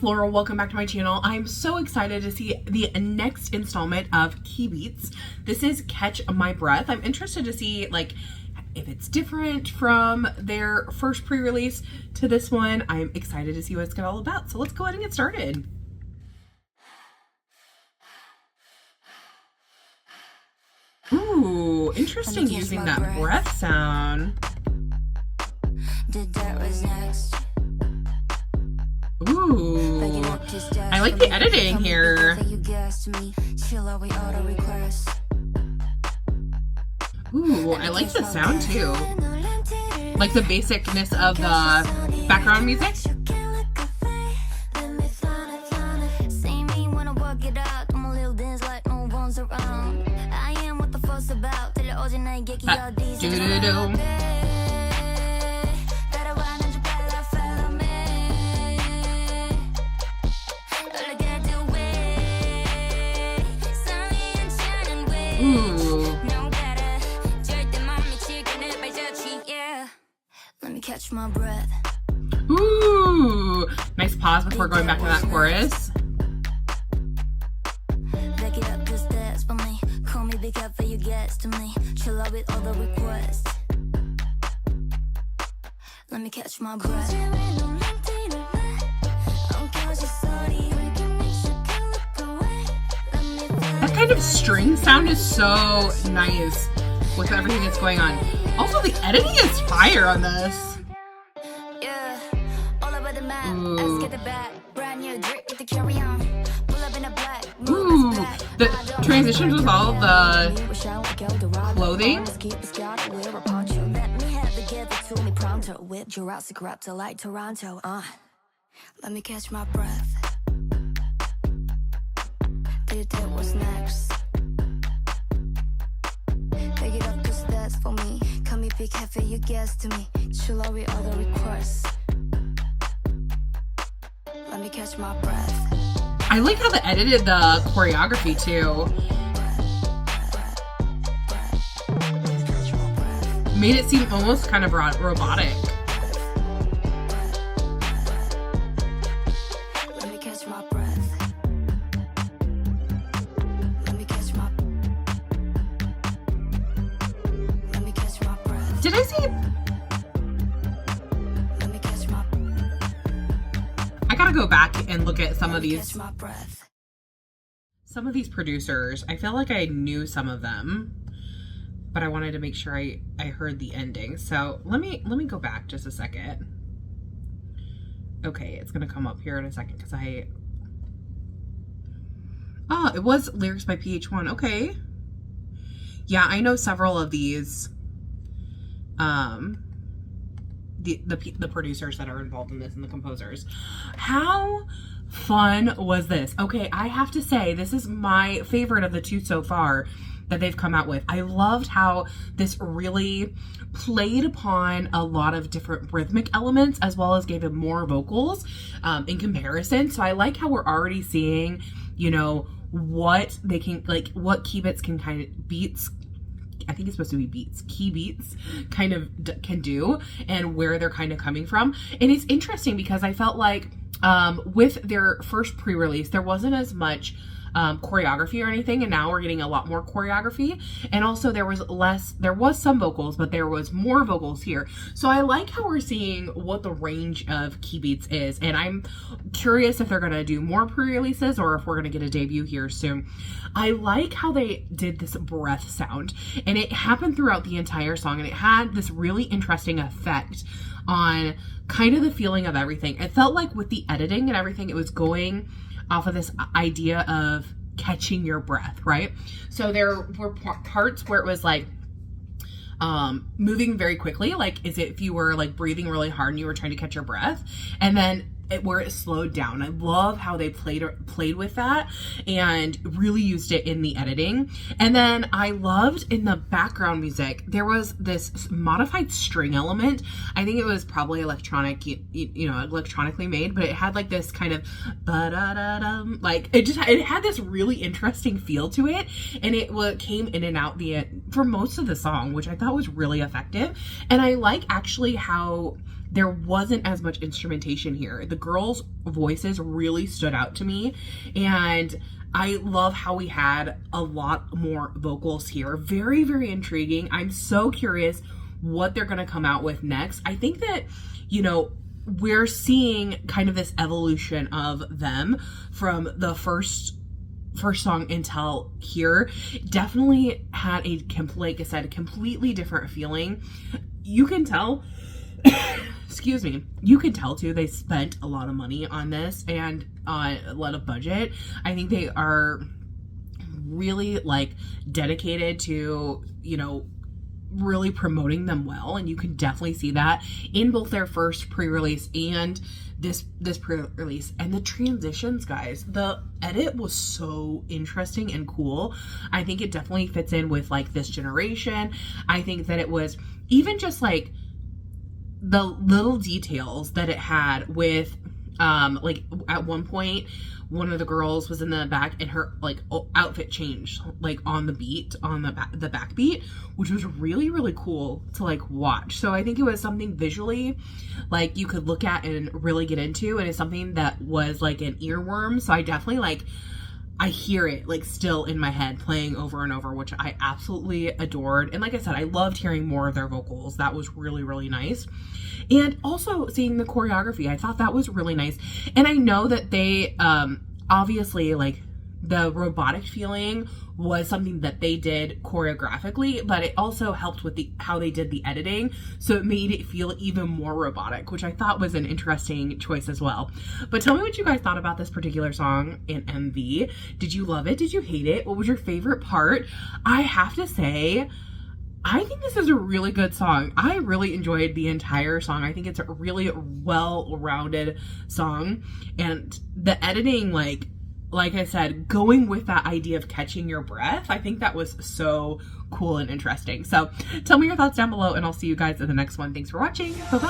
Floral, welcome back to my channel. I'm so excited to see the next installment of Keyveatz. This is Catch My Breath. I'm interested to see like if it's different from their first pre-release to this one. I'm excited to see what it's all about. So let's go ahead and get started. Ooh, interesting using that breath sound. Ooh, I like the editing here. Ooh, I like the sound too. Like the basicness of the background music. Do-do-do. Ooh. Let me catch my breath. Ooh. Nice pause before going back to that chorus. Back it up, just dance for me. Call me big up for your guests to me. Chill out with all the requests. Let me catch my breath. That kind of string sound is so nice with everything that's going on. Also, the editing is fire on this. Yeah, all over the map. Let's get the back. Brand new drip, get the carry on. Pull up in a black. Ooh, the transitions with all the clothing. Let me have the gift to me pronto. With Jurassic Raptor like Toronto. Let me catch my breath. Did what's next? Pick it up, cause that's for me. Come me pick half of your guess to me. Chill out with all the requests. Let me catch my breath. I like how they edited the choreography too. Made it seem almost kind of robotic. Let me catch my breath. Let me catch my. Let me catch my breath. Did I see? Let me catch my. I gotta go back and look at some of these. Catch my breath. Some of these producers. I feel like I knew some of them, but I wanted to make sure I heard the ending. So let me go back just a second. Okay, it's gonna come up here in a second because oh, it was lyrics by PH1. Okay. Yeah, I know several of these the producers that are involved in this and the composers. How fun was this? Okay, I have to say this is my favorite of the two so far that they've come out with. I loved how this really played upon a lot of different rhythmic elements as well as gave it more vocals in comparison. So I like how we're already seeing, you know, what they can, like what Keyveatz can kind of beats. I think it's supposed to be beats. Keyveatz kind of can do and where they're kind of coming from. And it's interesting because I felt like with their first pre-release, there wasn't as much choreography or anything, and now we're getting a lot more choreography, and also there was some vocals, but there was more vocals here. So I like how we're seeing what the range of Keyveatz is, and I'm curious if they're gonna do more pre-releases or if we're gonna get a debut here soon. I like how they did this breath sound, and it happened throughout the entire song, and it had this really interesting effect on kind of the feeling of everything. It felt like with the editing and everything, it was going off of this idea of catching your breath, right? So there were parts where it was like moving very quickly, like as if you were like breathing really hard and you were trying to catch your breath, and then where it slowed down. I love how they played with that and really used it in the editing. And then I loved in the background music, there was this modified string element. I think it was probably electronic, you know, electronically made, but it had like this kind of ba-da-da-dum, like it had this really interesting feel to it, and it came in and out for most of the song, which I thought was really effective. And I like actually how there wasn't as much instrumentation here. The girls' voices really stood out to me, and I love how we had a lot more vocals here. Very, very intriguing. I'm so curious what they're going to come out with next. I think that, you know, we're seeing kind of this evolution of them from the first song until here. Definitely had like I said, a completely different feeling. You can tell excuse me, you could tell too they spent a lot of money on this and a lot of budget. I think they are really like dedicated to, you know, really promoting them well, and you can definitely see that in both their first pre-release and this pre-release. And the transitions, guys, the edit was so interesting and cool. I think it definitely fits in with like this generation. I think that it was even just like the little details that it had with like at one point one of the girls was in the back and her like outfit changed like on the beat, on the back beat, which was really, really cool to like watch. So I think it was something visually like you could look at and really get into, and it's something that was like an earworm. So I definitely like, I hear it like still in my head playing over and over, which I absolutely adored. And like I said, I loved hearing more of their vocals. That was really, really nice. And also seeing the choreography, I thought that was really nice. And I know that they obviously like the robotic feeling was something that they did choreographically, but it also helped with how they did the editing, so it made it feel even more robotic, which I thought was an interesting choice as well. But tell me what you guys thought about this particular song in MV. Did you love it? Did you hate it? What was your favorite part? I have to say, I think this is a really good song. I really enjoyed the entire song. I think it's a really well-rounded song, and the editing, like I said, going with that idea of catching your breath, I think that was so cool and interesting. So tell me your thoughts down below, and I'll see you guys in the next one. Thanks for watching. Bye-bye.